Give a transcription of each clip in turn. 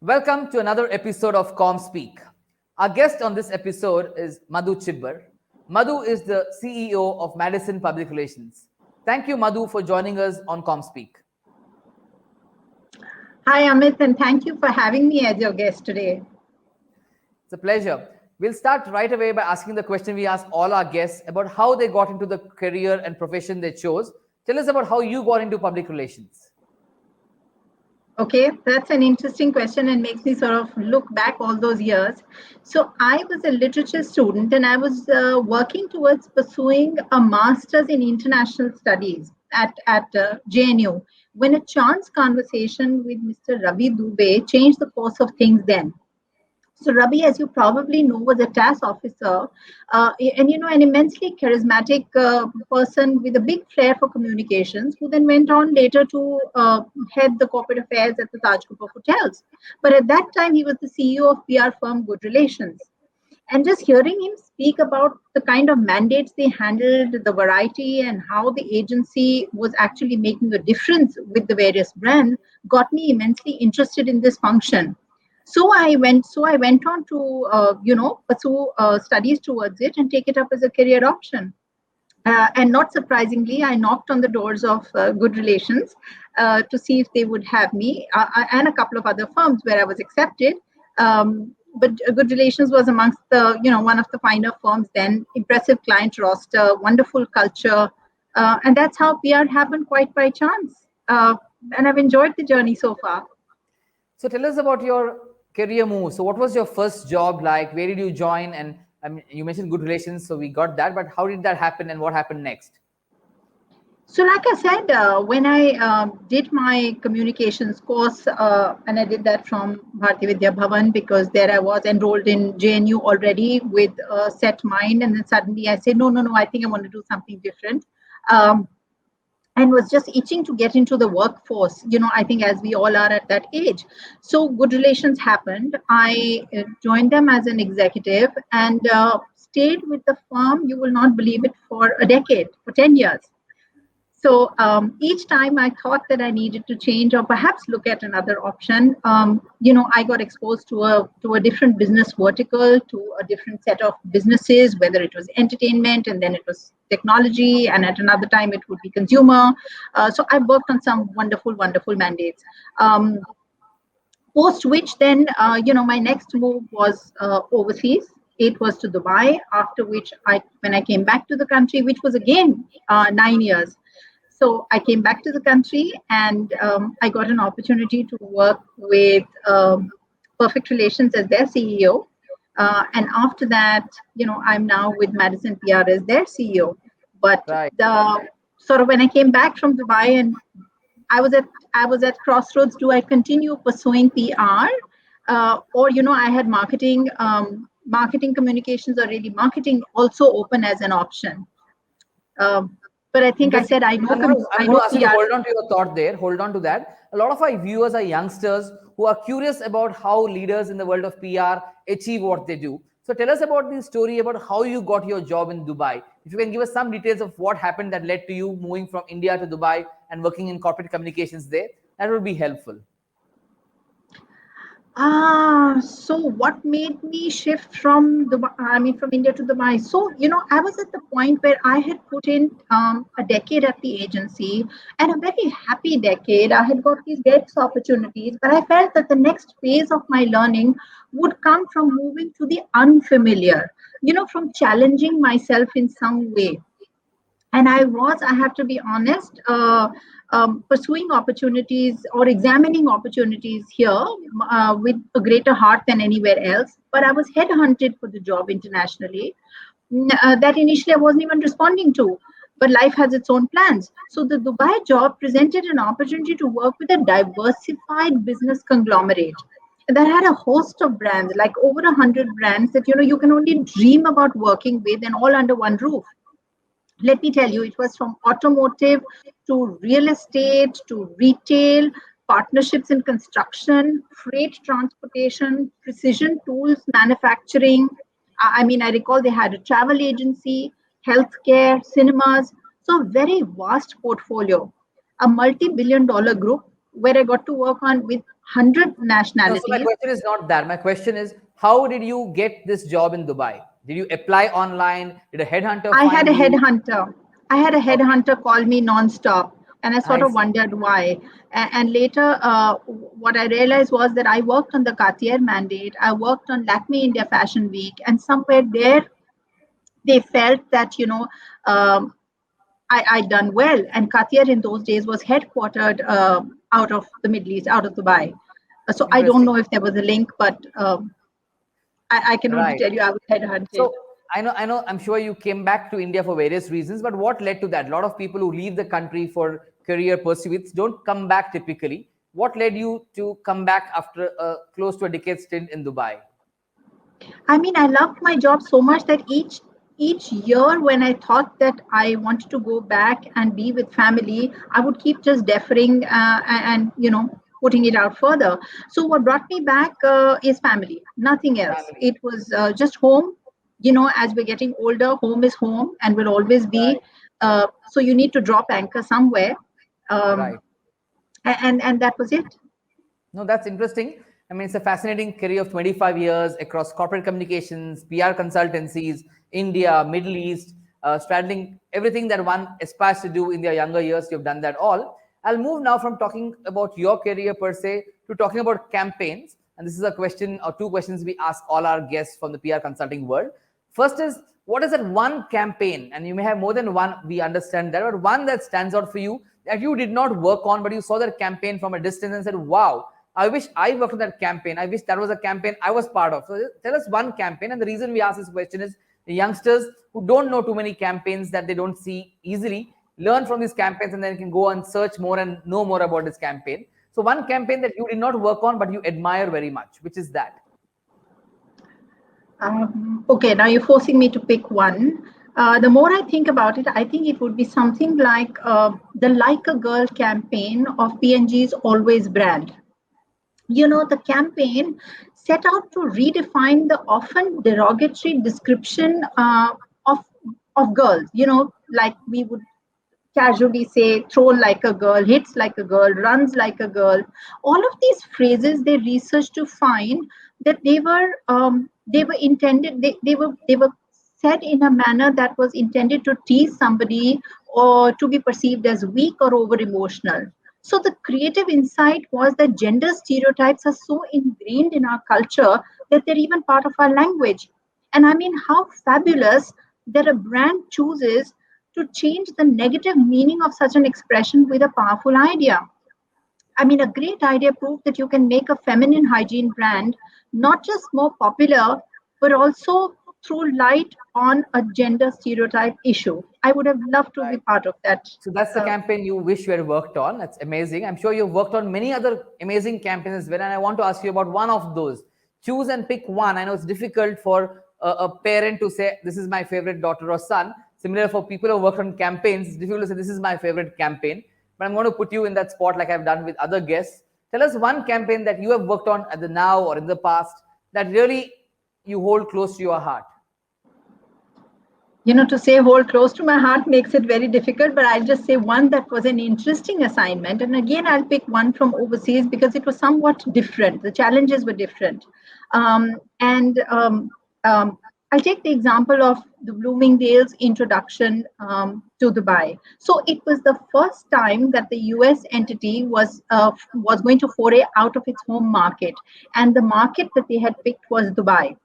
Welcome to another episode of ComSpeak. Our guest on this episode is Madhu Chibbar. Madhu is the CEO of Madison Public Relations. Thank you, Madhu, for joining us on ComSpeak. Hi, Amit, and thank you for having me as your guest today. It's a pleasure. We'll start right away by asking the question we ask all our guests about how they got into the career and profession they chose. Tell us about how you got into public relations. Okay, that's an interesting question and makes me sort of look back all those years. So, I was a literature student and I was working towards pursuing a master's in international studies at JNU when a chance conversation with Mr. Ravi Dubey changed the course of things then. So Ravi, as you probably know, was a TAS officer, and an immensely charismatic person with a big flair for communications, who then went on later to head the corporate affairs at the Taj Group of Hotels. But at that time, he was the CEO of PR firm Good Relations. And just hearing him speak about the kind of mandates they handled, the variety, and how the agency was actually making a difference with the various brands, got me immensely interested in this function. So I went on to pursue studies towards it and take it up as a career option. And not surprisingly, I knocked on the doors of Good Relations to see if they would have me, and a couple of other firms where I was accepted. But Good Relations was amongst the one of the finer firms then. Impressive client roster, wonderful culture, and that's how PR happened quite by chance. And I've enjoyed the journey so far. So tell us about your career move. So what was your first job like? Where did you join? And I mean, you mentioned good relations, so we got that. But how did that happen, and what happened next? So, like I said, when I did my communications course, and I did that from Bharati Vidya Bhavan because there I was enrolled in JNU already with a set mind, and then suddenly I said, no, I think I want to do something different. Um, and was just itching to get into the workforce, I think as we all are at that age. So Good Relations happened. I joined them as an executive and stayed with the firm, you will not believe it, for a decade, for 10 years. So each time I thought that I needed to change or perhaps look at another option, I got exposed to a different business vertical, to a different set of businesses, whether it was entertainment and then it was technology, and at another time it would be consumer. So I worked on some wonderful, wonderful mandates. Post which then, my next move was overseas. It was to Dubai. After which, when I came back to the country, which was again 9 years. So I came back to the country and I got an opportunity to work with Perfect Relations as their CEO. And after that, I'm now with Madison PR as their CEO. But Right. the sort of when I came back from Dubai and I was at crossroads. Do I continue pursuing PR, or I had marketing communications, or really marketing also open as an option. Um, but I think I Interesting. said I'm I going know to ask you to PR. hold on to your thought there. Hold on to that. A lot of our viewers are youngsters who are curious about how leaders in the world of PR achieve what they do. So tell us about the story about how you got your job in Dubai. If you can give us some details of what happened that led to you moving from India to Dubai and working in corporate communications there, that would be helpful. So what made me shift from from India to Dubai? So, I was at the point where I had put in a decade at the agency, and a very happy decade. I had got these various opportunities, but I felt that the next phase of my learning would come from moving to the unfamiliar, from challenging myself in some way. And I have to be honest, pursuing opportunities or examining opportunities here with a greater heart than anywhere else. But I was headhunted for the job internationally, that initially I wasn't even responding to. But life has its own plans. So the Dubai job presented an opportunity to work with a diversified business conglomerate that had a host of brands, like over 100 brands that you can only dream about working with, and all under one roof. Let me tell you, it was from automotive to real estate to retail, partnerships in construction, freight transportation, precision tools manufacturing. I recall they had a travel agency, healthcare, cinemas. So, a very vast portfolio, a multi billion dollar group where I got to work on with 100 No, so my nationalities. question is not that. My question is, how did you get this job in Dubai? Did you apply online? Did a headhunter I had find a you? headhunter. I had a Okay, headhunter call me nonstop, and I sort I of see. wondered why. And later, what I realized was that I worked on the Cartier mandate. I worked on Lakme India Fashion Week, and somewhere there they felt that um, I done well. And Cartier in those days was headquartered out of the Middle East, out of Dubai. So I don't Interesting. know if there was a link, but I can only Right. tell you I was headhunted. So I'm sure you came back to India for various reasons, but what led to that? A lot of people who leave the country for career pursuits don't come back typically. What led you to come back after close to a decade stint in Dubai? I mean, I loved my job so much that each year when I thought that I wanted to go back and be with family, I would keep just deferring and putting it out further. So what brought me back is family, nothing else. Family. It was just home. As we're getting older, home is home and will always be. Right. So you need to drop anchor somewhere, um, Right. and that was it. No, that's interesting. I mean, it's a fascinating career of 25 years across corporate communications, PR consultancies, India, Middle East, straddling everything that one aspires to do in their younger years. You've done that all. I'll move now from talking about your career per se to talking about campaigns. And this is a question or two questions we ask all our guests from the PR consulting world. First is, what is that one campaign? And you may have more than one, we understand that, but one that stands out for you that you did not work on, but you saw that campaign from a distance and said, wow, I wish I worked on that campaign. I wish that was a campaign I was part of. So tell us one campaign. And the reason we ask this question is the youngsters who don't know too many campaigns that they don't see easily learn from these campaigns and then can go and search more and know more about this campaign. So one campaign that you did not work on but you admire very much, which is that? Okay, now you're forcing me to pick one. The more I think about it, I think it would be something like the Like a Girl campaign of P&G's Always brand. The campaign set out to redefine the often derogatory description of of girls. Like we would casually say, throw like a girl, hits like a girl, runs like a girl. All of these phrases they researched to find that they were intended they were said in a manner that was intended to tease somebody or to be perceived as weak or over emotional. So the creative insight was that gender stereotypes are so ingrained in our culture that they're even part of our language. And I mean, how fabulous that a brand chooses to change the negative meaning of such an expression with a powerful idea. I mean, a great idea proved that you can make a feminine hygiene brand not just more popular, but also throw light on a gender stereotype issue. I would have loved to be Right. part of that. So that's the Uh, campaign you wish you had worked on. That's amazing. I'm sure you've worked on many other amazing campaigns as well. And I want to ask you about one of those. Choose and pick one. I know it's difficult for a parent to say, this is my favorite daughter or son. Similar for people who work on campaigns, it's difficult to say, this is my favorite campaign. But I'm going to put you in that spot like I've done with other guests. Tell us one campaign that you have worked on at the now or in the past that really you hold close to your heart. to say hold close to my heart makes it very difficult, but I'll just say one that was an interesting assignment. And again, I'll pick one from overseas because it was somewhat different. The challenges were different. And I'll take the example of the Bloomingdale's introduction to Dubai. So it was the first time that the US entity was going to foray out of its home market, and the market that they had picked was Dubai.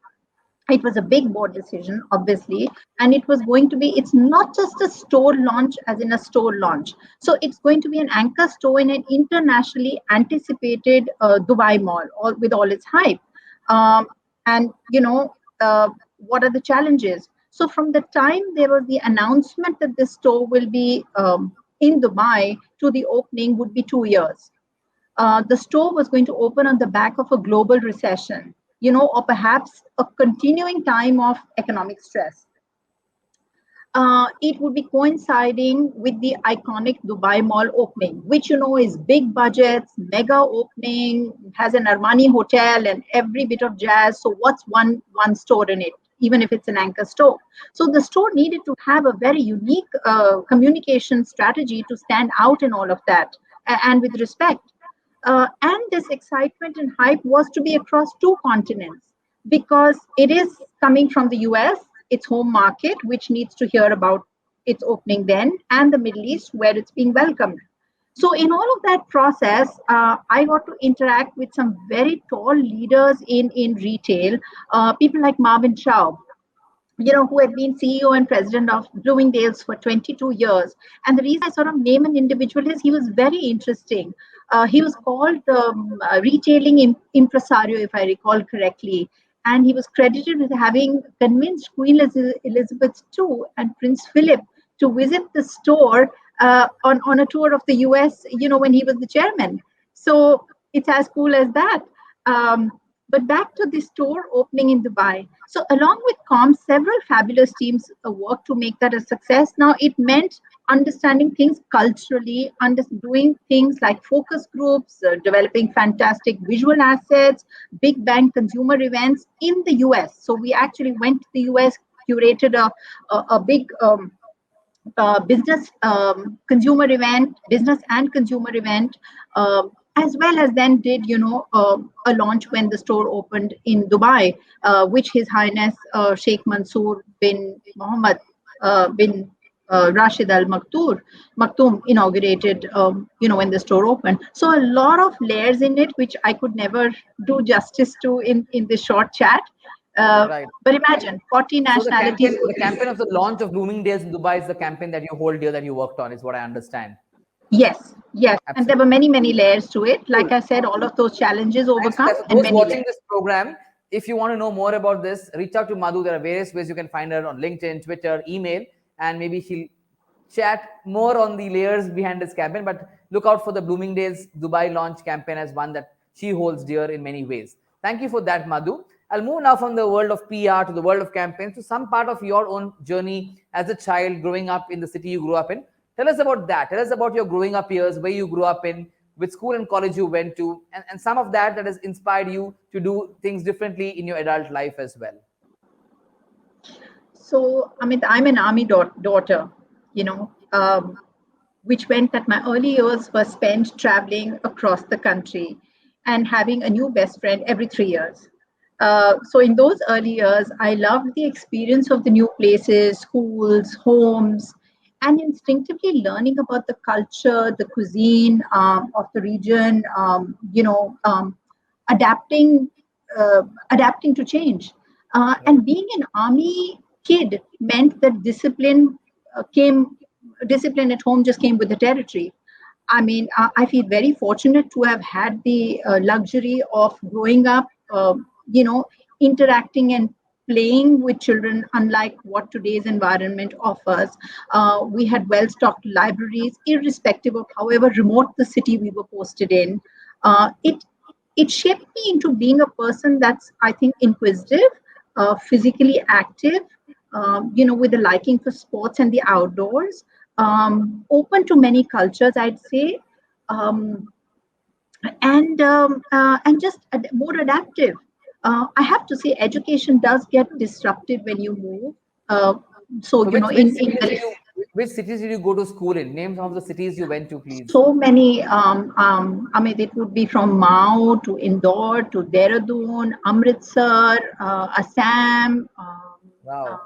It was a big board decision, obviously, and it was going to be, it's not just a store launch as in a store launch. So it's going to be an anchor store in an internationally anticipated Dubai mall, with all its hype. And what are the challenges? So from the time there was the announcement that this store will be in Dubai to the opening would be 2 years. The store was going to open on the back of a global recession, or perhaps a continuing time of economic stress. It would be coinciding with the iconic Dubai Mall opening, which is big budgets, mega opening, has an Armani hotel and every bit of jazz. So what's one store in it, even if it's an anchor store? So the store needed to have a very unique communication strategy to stand out in all of that, and with respect. And this excitement and hype was to be across two continents because it is coming from the US, its home market, which needs to hear about its opening then, and the Middle East, where it's being welcomed. So, in all of that process, I got to interact with some very tall leaders in retail, people like Marvin Chow, who had been CEO and president of Bloomingdale's for 22 years. And the reason I sort of name an individual is he was very interesting. He was called the retailing impresario, if I recall correctly. And he was credited with having convinced Queen Elizabeth II and Prince Philip to visit the store on a tour of the US, when he was the chairman. So it's as cool as that. Um, but back to the store opening in Dubai. So, along with comms, several fabulous teams worked to make that a success. Now, it meant understanding things culturally, doing things like focus groups, developing fantastic visual assets, big bang consumer events in the US. So, we actually went to the US, curated a big business consumer event, business and consumer event, as well as then did a launch when the store opened in Dubai, which His Highness Sheikh Mansour bin Mohammed bin Rashid Al Maktoum inaugurated, when the store opened. So a lot of layers in it, which I could never do justice to in this short chat. Right. But imagine 40 So the nationalities. campaign of the launch of Bloomingdale's in Dubai is the campaign that you hold here that you worked on, is what I understand. Yes, yes. And there were Absolutely. many, many layers to it. Like Cool. I said, all of those challenges Thanks for overcome that. For and those many watching layers. this program, if you want to know more about this, reach out to Madhu. There are various ways you can find her on LinkedIn, Twitter, email, and maybe she'll chat more on the layers behind this campaign. But look out for the Bloomingdale's Dubai launch campaign as one that she holds dear in many ways. Thank you for that, Madhu. I'll move now from the world of PR to the world of campaigns to some part of your own journey as a child growing up in the city you grew up in. Tell us about that. Tell us about your growing up years, where you grew up in, which school and college you went to, and some of that has inspired you to do things differently in your adult life as well. So, Amit, I'm an army daughter, which meant that my early years were spent traveling across the country and having a new best friend every 3 years. So, in those early years, I loved the experience of the new places, schools, homes, and instinctively learning about the culture, the cuisine of the region, adapting, adapting to change. And being an army kid meant that discipline at home just came with the territory. I mean, I feel very fortunate to have had the luxury of growing up, you know, interacting and playing with children, unlike what today's environment offers. We had well stocked libraries, irrespective of however remote the city we were posted in. It shaped me into being a person that's, I think, inquisitive, physically active, with a liking for sports and the outdoors, open to many cultures, I'd say, um, and just more adaptive. I have to say, education does get disrupted when you move. Uh, so, So, you know, which cities did you go to school in? Name some of the cities you went to, please. so many. I mean, it would be from Mao to Indore to Dehradun, Amritsar, Assam. Uh, Wow.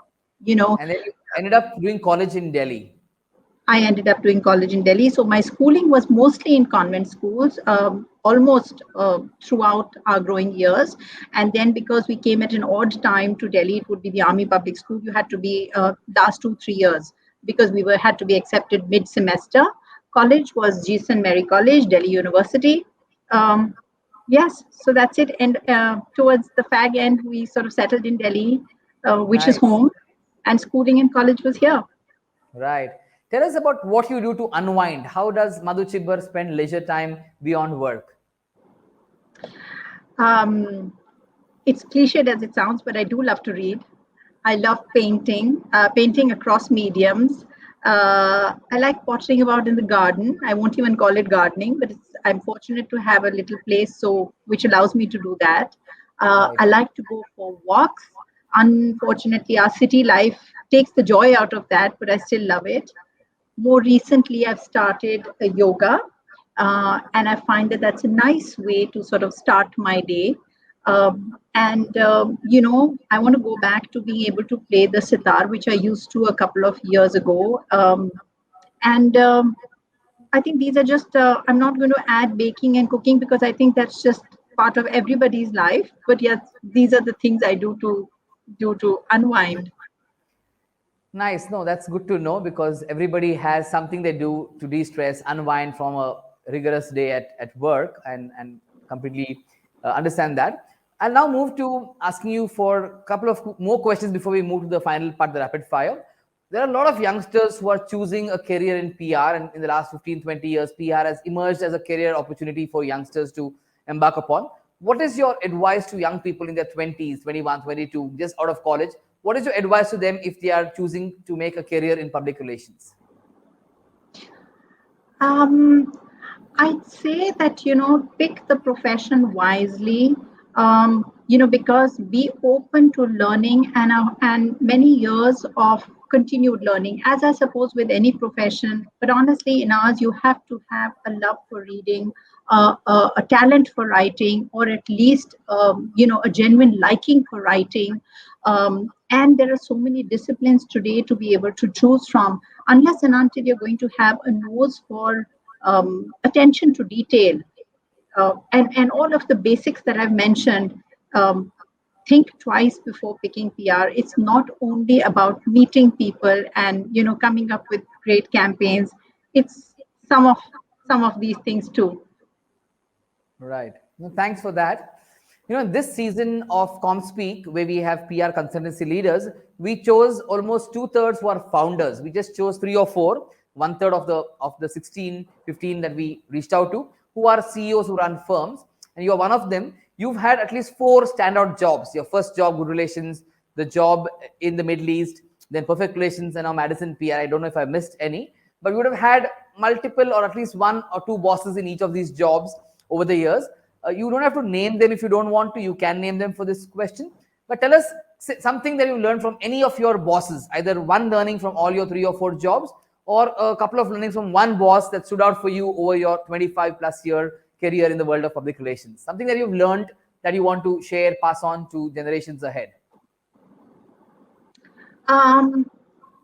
you know, And then you ended up doing college in Delhi. I ended up doing college in Delhi. So my schooling was mostly in convent schools, almost throughout our growing years. And then because we came at an odd time to Delhi, it would be the Army Public School. You had to be last 2 3 years because we had to be accepted mid-semester. College was G. St. Mary College, Delhi University. Um, yes, so that's it. And towards the fag end, we sort of settled in Delhi, which is Nice. home, and schooling and college was here. Right. Tell us about what you do to unwind. How does Madhu Chibbar spend leisure time beyond work? Um, it's cliched as it sounds, but I do love to read. I love painting, painting across mediums. I like pottering about in the garden. I won't even call it gardening, but I'm fortunate to have a little place which allows me to do that. Right. I like to go for walks. Unfortunately, our city life takes the joy out of that, but I still love it. More recently, I've started yoga, And I find that that's a nice way to sort of start my day. I want to go back to being able to play the sitar, which I used to a couple of years ago. And I think these are just, I'm not going to add baking and cooking because I think that's just part of everybody's life. But yes, these are the things I do to unwind. Nice. No, that's good to know because everybody has something they do to de-stress, unwind from a rigorous day at work, and completely understand that. I'll now move to asking you for a couple of more questions before we move to the final part, the rapid fire. There are a lot of youngsters who are choosing a career in PR, and in the last 15, 20 years, PR has emerged as a career opportunity for youngsters to embark upon. What is your advice to young people in their 20s, 21, 22, just out of college? What is your advice to them if they are choosing to make a career in public relations? Um, I'd say that, pick the profession wisely, because be open to learning and many years of continued learning, as I suppose with any profession. But honestly, in ours, you have to have a love for reading, a talent for writing, or at least, a genuine liking for writing. And there are so many disciplines today to be able to choose from, unless and until you're going to have a nose for attention to detail, and all of the basics that I've mentioned. Think twice before picking PR. It's not only about meeting people and coming up with great campaigns. It's some of some of these things too. Right. No, thanks for that. This season of ComSpeak, where we have PR consultancy leaders, we chose almost two-thirds who are founders. We just chose three or four, one-third of the 16, 15 that we reached out to, who are CEOs who run firms. And you're one of them. You've had at least four standout jobs. Your first job, Good Relations, the job in the Middle East, then Perfect Relations, and now Madison PR. I don't know if I missed any, but you would have had multiple or at least one or two bosses in each of these jobs over the years. You don't have to name them if you don't want to. You can name them for this question. But tell us something that you learned from any of your bosses, either one learning from all your three or four jobs, or a couple of learnings from one boss that stood out for you over your 25 plus year career in the world of public relations. Something that you've learned that you want to share, pass on to generations ahead. Um,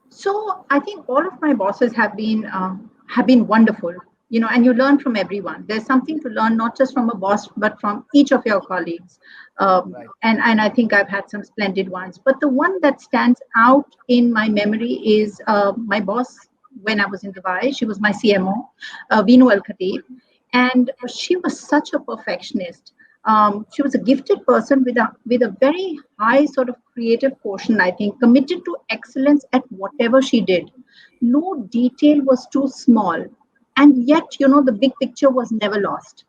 so I think all of my bosses have been wonderful, and you learn from everyone. There's something to learn, not just from a boss, but from each of your colleagues. Right. And I think I've had some splendid ones. But the one that stands out in my memory is my boss when I was in Dubai. She was my CMO, Vinu Al Khatib, and she was such a perfectionist. She was a gifted person with a very high sort of creative quotient, I think, committed to excellence at whatever she did. No detail was too small, and yet the big picture was never lost.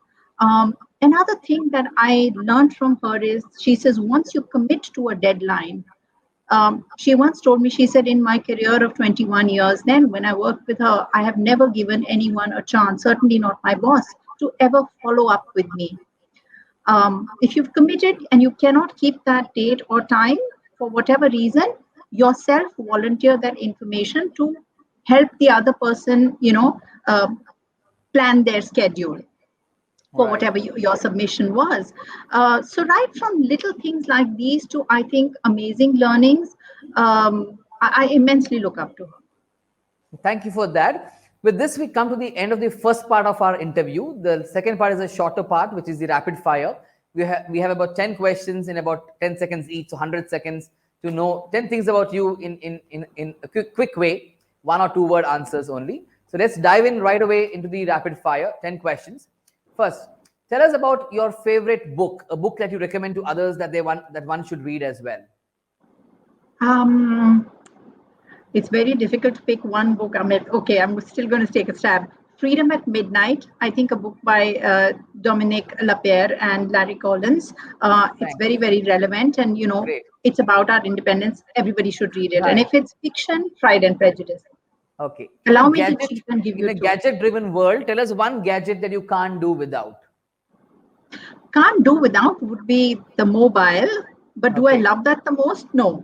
Another thing that I learned from her is she says once you commit to a deadline, she once told me, she said, in my career of 21 years, then when I worked with her, I have never given anyone a chance, certainly not my boss, to ever follow up with me. If you've committed and you cannot keep that date or time for whatever reason, yourself volunteer that information to help the other person, plan their schedule for Right. whatever your submission was. So right from little things like these to, I think, amazing learnings, I immensely look up to her. Thank you for that. With this, we come to the end of the first part of our interview. The second part is a shorter part, which is the rapid fire. We have about 10 questions in about 10 seconds each, so 100 seconds to know 10 things about you in a quick way, one or two word answers only. So let's dive in right away into the rapid fire, 10 questions. First, tell us about your favorite book, a book that you recommend to others that one should read as well. Um, it's very difficult to pick one book. Okay, I'm still going to take a stab. Freedom at Midnight, I think, a book by Dominic Lapierre and Larry Collins. It's Thanks. very, very relevant, and Great. it's about our independence. Everybody should read it. And Right. if it's fiction, Pride and Prejudice. Okay. Allow me to cheat and give In you a two. gadget-driven world, tell us one gadget that you can't do without. Can't do without would be the mobile, but do I Okay. love that the most? No.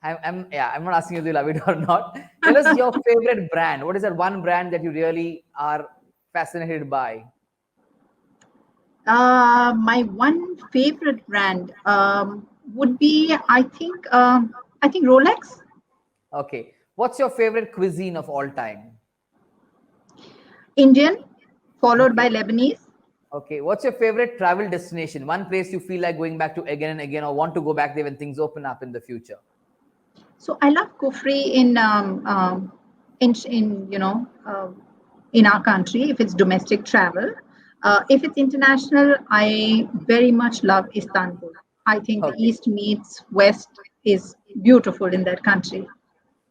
I'm not asking you if you love it or not. Tell us your favorite brand. What is that one brand that you really are fascinated by? My one favorite brand would be, I think Rolex. Okay. What's your favorite cuisine of all time? Indian, followed by Okay. Lebanese. Okay. What's your favorite travel destination? One place you feel like going back to again and again, or want to go back there when things open up in the future? So I love Kufri in in our country if it's domestic travel. If it's international, I very much love Istanbul. I think the Okay. East meets West is beautiful in that country.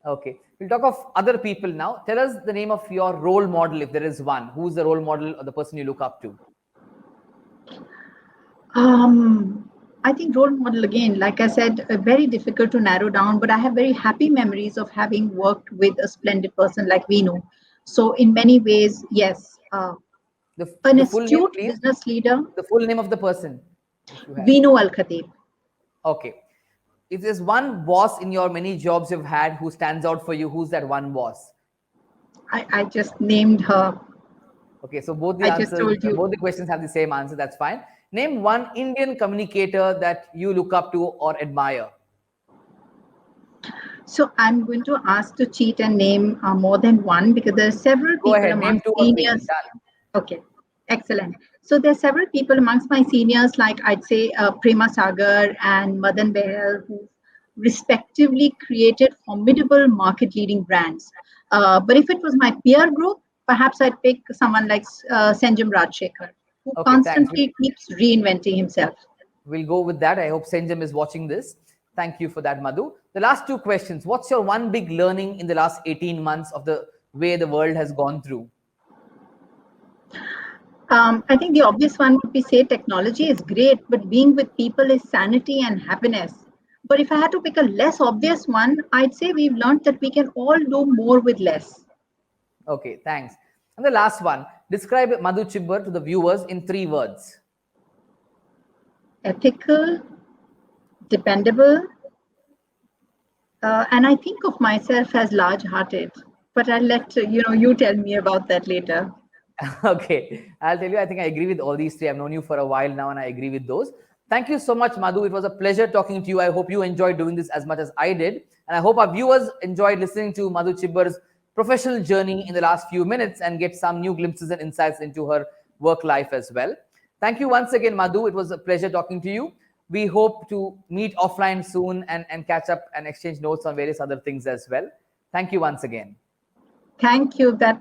Okay. We'll talk of other people now. Tell us the name of your role model, if there is one. Who's the role model or the person you look up to? I think role model again, like I said, very difficult to narrow down, but I have very happy memories of having worked with a splendid person like Vinu. So in many ways, yes, an The full name, astute please. business leader, The full name of the person, if you have. Vinu Al Khatib. Okay. If there's one boss in your many jobs you've had who stands out for you, who's that one boss? I just named her. Okay, so both the I just answers, told you. both the questions have the same answer. That's fine. Name one Indian communicator that you look up to or admire. So I'm going to ask to cheat and name more than one because there are several Go people ahead, name among two or three. seniors. Done. Okay, excellent. So there are several people amongst my seniors, like I'd say Prema Sagar and Madan Behel, who respectively created formidable market-leading brands. But if it was my peer group, perhaps I'd pick someone like Sanjam Rajshekhar, who Okay, thanks. constantly keeps reinventing himself. We'll go with that. I hope Senjam is watching this. Thank you for that, Madhu. The last two questions. What's your one big learning in the last 18 months of the way the world has gone through? I think the obvious one would be say technology is great, but being with people is sanity and happiness. But if I had to pick a less obvious one, I'd say we've learned that we can all do more with less. Okay, thanks. And the last one, describe Madhu Chibber to the viewers in 3 words. Ethical, dependable, and I think of myself as large-hearted. But I'll let you tell me about that later. Okay, I'll tell you, I think I agree with all these three. I've known you for a while now and I agree with those. Thank you so much, Madhu. It was a pleasure talking to you. I hope you enjoyed doing this as much as I did. And I hope our viewers enjoyed listening to Madhu Chibber's professional journey in the last few minutes and get some new glimpses and insights into her work life as well. Thank you once again, Madhu. It was a pleasure talking to you. We hope to meet offline soon and catch up and exchange notes on various other things as well. Thank you once again. Thank you. That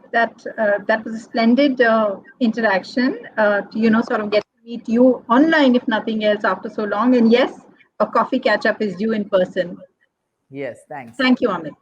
was a splendid interaction. Sort of get to meet you online, if nothing else, after so long. And yes, a coffee catch up is due in person. Yes, thanks. Thank you, Amit.